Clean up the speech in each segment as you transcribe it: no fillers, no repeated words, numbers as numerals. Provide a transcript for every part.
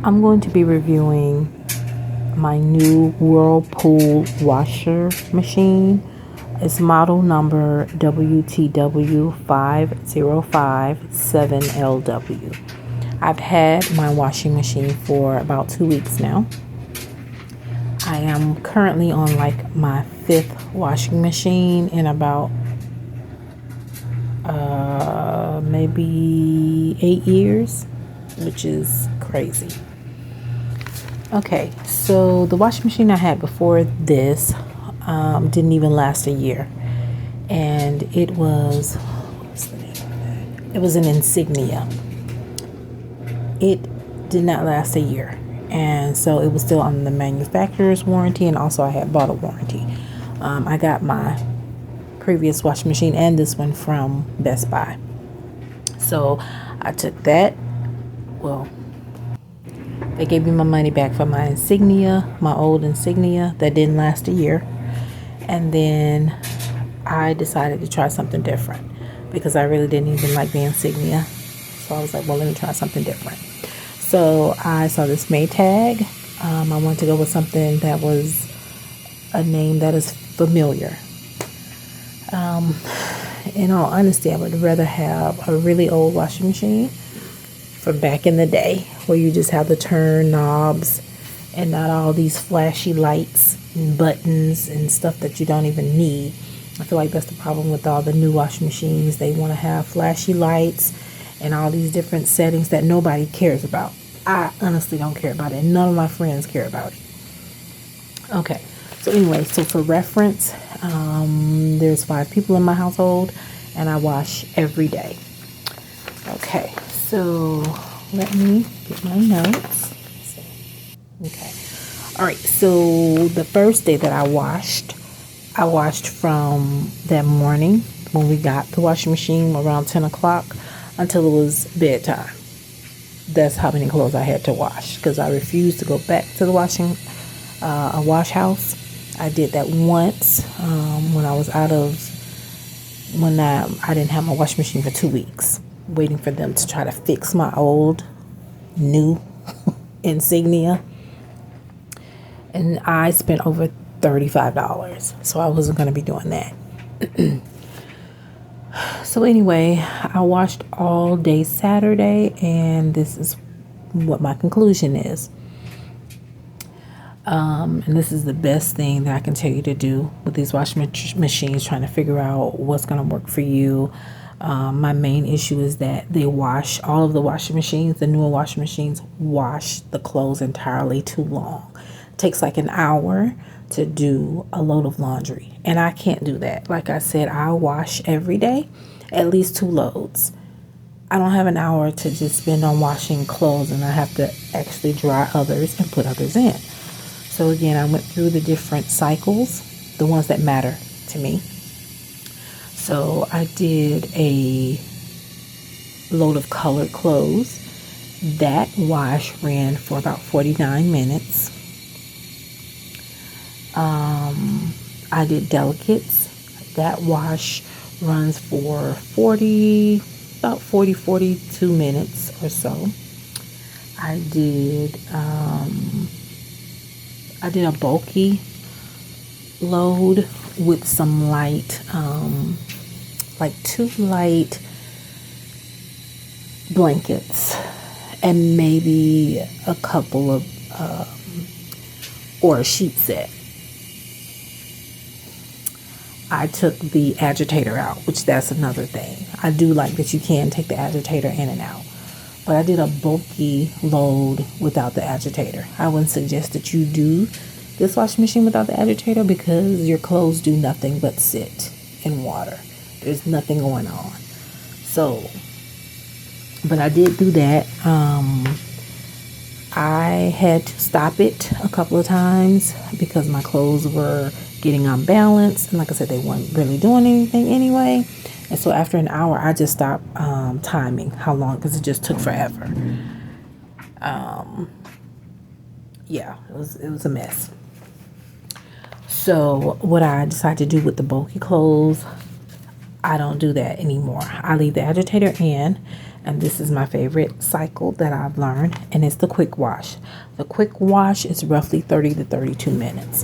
I'm going to be reviewing my new Whirlpool washer machine. It's model number WTW5057LW. I've had my washing machine for about 2 weeks now. I am currently on like my 5th washing machine in about maybe 8 years, which is crazy. Okay, so the washing machine I had before this didn't even last a year, and it was, what's the name of that? It was an Insignia. It did not last a year, and so it was still on the manufacturer's warranty, and also I had bought a warranty. I got my previous washing machine and this one from Best Buy. So I took that. Well, they gave me my money back for my Insignia, my old Insignia that didn't last a year. And then I decided to try something different because I really didn't even like the Insignia. So I was like, well, let me try something different. So I saw this Maytag. I wanted to go with something that was a name that is familiar. In all honesty, I would rather have a really old washing machine from back in the day where you just have the turn knobs and not all these flashy lights and buttons and stuff that you don't even need. I feel like that's the problem with all the new washing machines. They want to have flashy lights and all these different settings that nobody cares about. I honestly don't care about it. None of my friends care about it. Okay, so anyway, so for reference, there's 5 people in my household and I wash every day. Okay, so let me get my notes. Okay, all right, so the first day that I washed from that morning when we got the washing machine around 10 o'clock until it was bedtime. That's how many clothes I had to wash because I refused to go back to the wash house. I did that once when I was when I didn't have my washing machine for 2 weeks, waiting for them to try to fix my old new Insignia. And I spent over $35, so I wasn't going to be doing that. So anyway, I washed all day Saturday, and this is what my conclusion is. And this is the best thing that I can tell you to do with these washing machines, trying to figure out what's going to work for you. My main issue is that all of the washing machines, the newer washing machines, wash the clothes entirely too long. It takes like an hour to do a load of laundry, and I can't do that. Like I said, I wash every day, at least 2 loads. I don't have an hour to just spend on washing clothes, and I have to actually dry others and put others in. So again, I went through the different cycles, the ones that matter to me. So I did a load of colored clothes. That wash ran for about 49 minutes. I did delicates. That wash runs for 42 minutes or so. I did a bulky load with some light, like 2 light blankets and maybe a couple of, or a sheet set. I took the agitator out, which that's another thing. I do like that you can take the agitator in and out. But I did a bulky load without the agitator. I wouldn't suggest that you do this washing machine without the agitator because your clothes do nothing but sit in water. There's nothing going on. So, but I did do that. I had to stop it a couple of times because my clothes were getting unbalanced. And like I said, they weren't really doing anything anyway. And so after an hour, I just stopped timing how long, because it just took forever. Yeah, it was a mess. So what I decided to do with the bulky clothes, I don't do that anymore. I leave the agitator in, and this is my favorite cycle that I've learned, and it's the quick wash. The quick wash is roughly 30 to 32 minutes.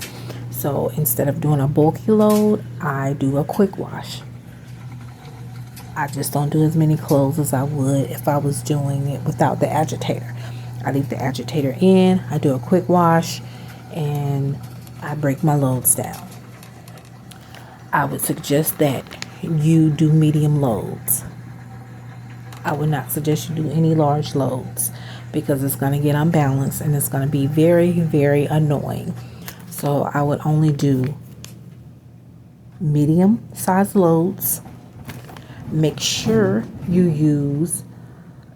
So instead of doing a bulky load, I do a quick wash. I just don't do as many clothes as I would if I was doing it without the agitator. I leave the agitator in, I do a quick wash, and I break my loads down. I would suggest that you do medium loads. I would not suggest you do any large loads because it's going to get unbalanced and it's going to be very, very annoying. So I would only do medium size loads. Make sure you use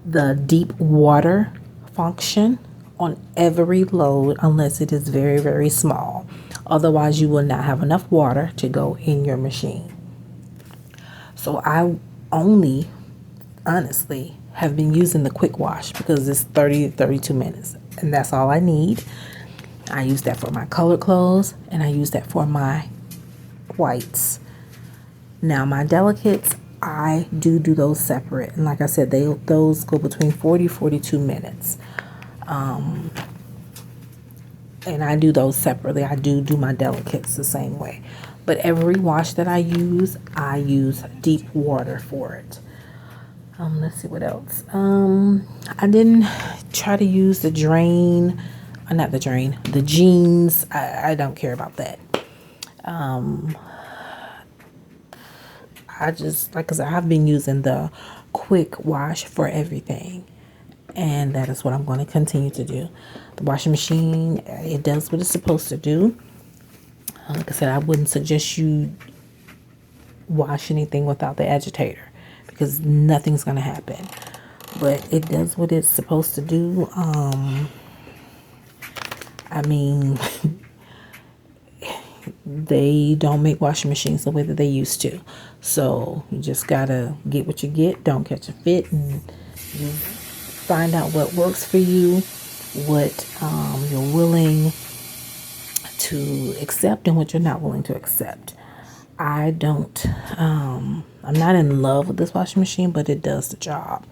the deep water function on every load unless it is very, very small. Otherwise, you will not have enough water to go in your machine. So I only, honestly, have been using the quick wash because it's 30 to 32 minutes. And that's all I need. I use that for my colored clothes and I use that for my whites. Now my delicates, I do those separate. And like I said, those go between 40 to 42 minutes. And I do those separately. I do my delicates the same way. But every wash that I use deep water for it. Let's see what else. I didn't try to use the drain, not the drain, the jeans. I don't care about that. I just, like I said, I've been using the quick wash for everything. And that is what I'm going to continue to do. The washing machine, it does what it's supposed to do. Like I said, I wouldn't suggest you wash anything without the agitator because nothing's going to happen. But it does what it's supposed to do. I mean, they don't make washing machines the way that they used to. So you just got to get what you get. Don't catch a fit. And you find out what works for you, what you're willing to accept and what you're not willing to accept. I'm not in love with this washing machine, but it does the job.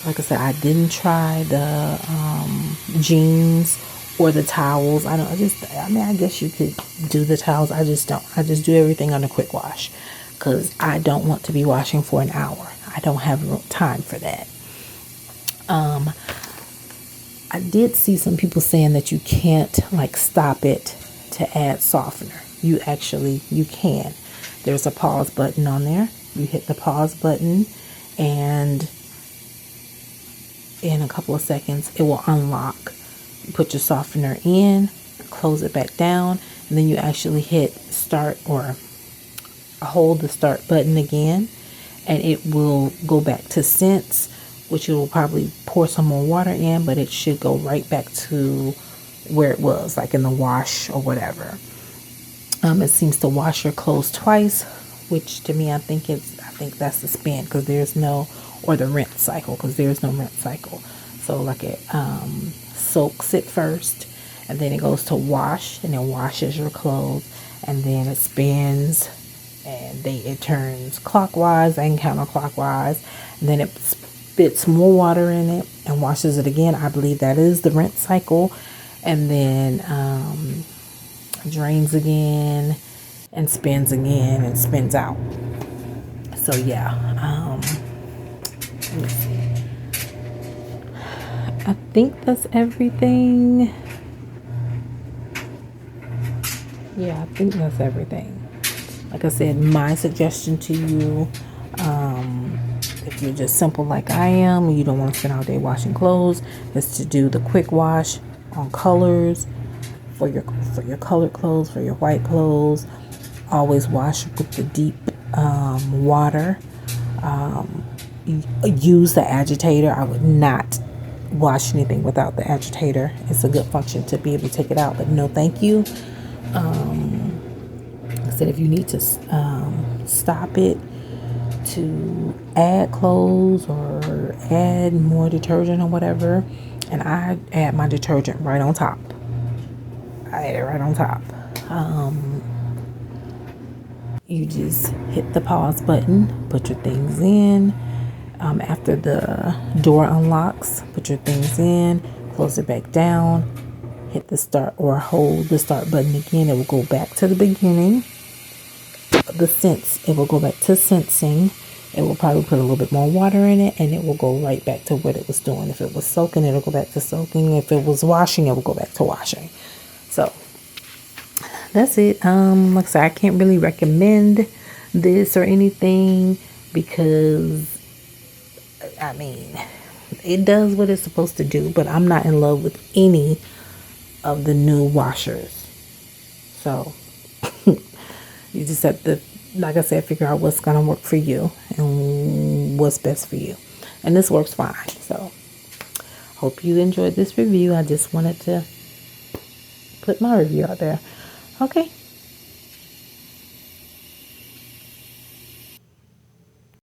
Like I said, I didn't try the jeans or the towels. I guess you could do the towels. I just don't. I just do everything on a quick wash because I don't want to be washing for an hour. I don't have time for that. I did see some people saying that you can't stop it to add softener. You can. There's a pause button on there. You hit the pause button and in a couple of seconds it will unlock. You put your softener in, close it back down, and then you actually hit start or hold the start button again and it will go back to scents, which it will probably pour some more water in, but it should go right back to where it was, like in the wash or whatever. It seems to wash your clothes twice, which to me I think that's the spin because there's no, or the rinse cycle because there's no rinse cycle. So it soaks it first and then it goes to wash and it washes your clothes and then it spins and it turns clockwise and counterclockwise and then it spits more water in it and washes it again. I believe that is the rinse cycle, and then drains again and spins again and spins out. So yeah, let me see. I think that's everything. Yeah, I think that's everything. Like I said, my suggestion to you, if you're just simple like I am and you don't want to spend all day washing clothes, is to do the quick wash on colors for your colored clothes, for your white clothes. Always wash with the deep water. Use the agitator. I would not wash anything without the agitator. It's a good function to be able to take it out, but no thank you. I said if you need to stop it to add clothes or add more detergent or whatever, and I add my detergent right on top. you just hit the pause button, put your things in. After the door unlocks, put your things in, close it back down, hit the start or hold the start button again. It will go back to the beginning. It will go back to sensing. It will probably put a little bit more water in it, and it will go right back to what it was doing. If it was soaking, it'll go back to soaking. If it was washing, it will go back to washing. So that's it. Like I said, I can't really recommend this or anything because, I mean, it does what it's supposed to do, but I'm not in love with any of the new washers. So you just have to, like I said, figure out what's going to work for you and what's best for you. And this works fine. So hope you enjoyed this review. I just wanted to put my review out there. Okay.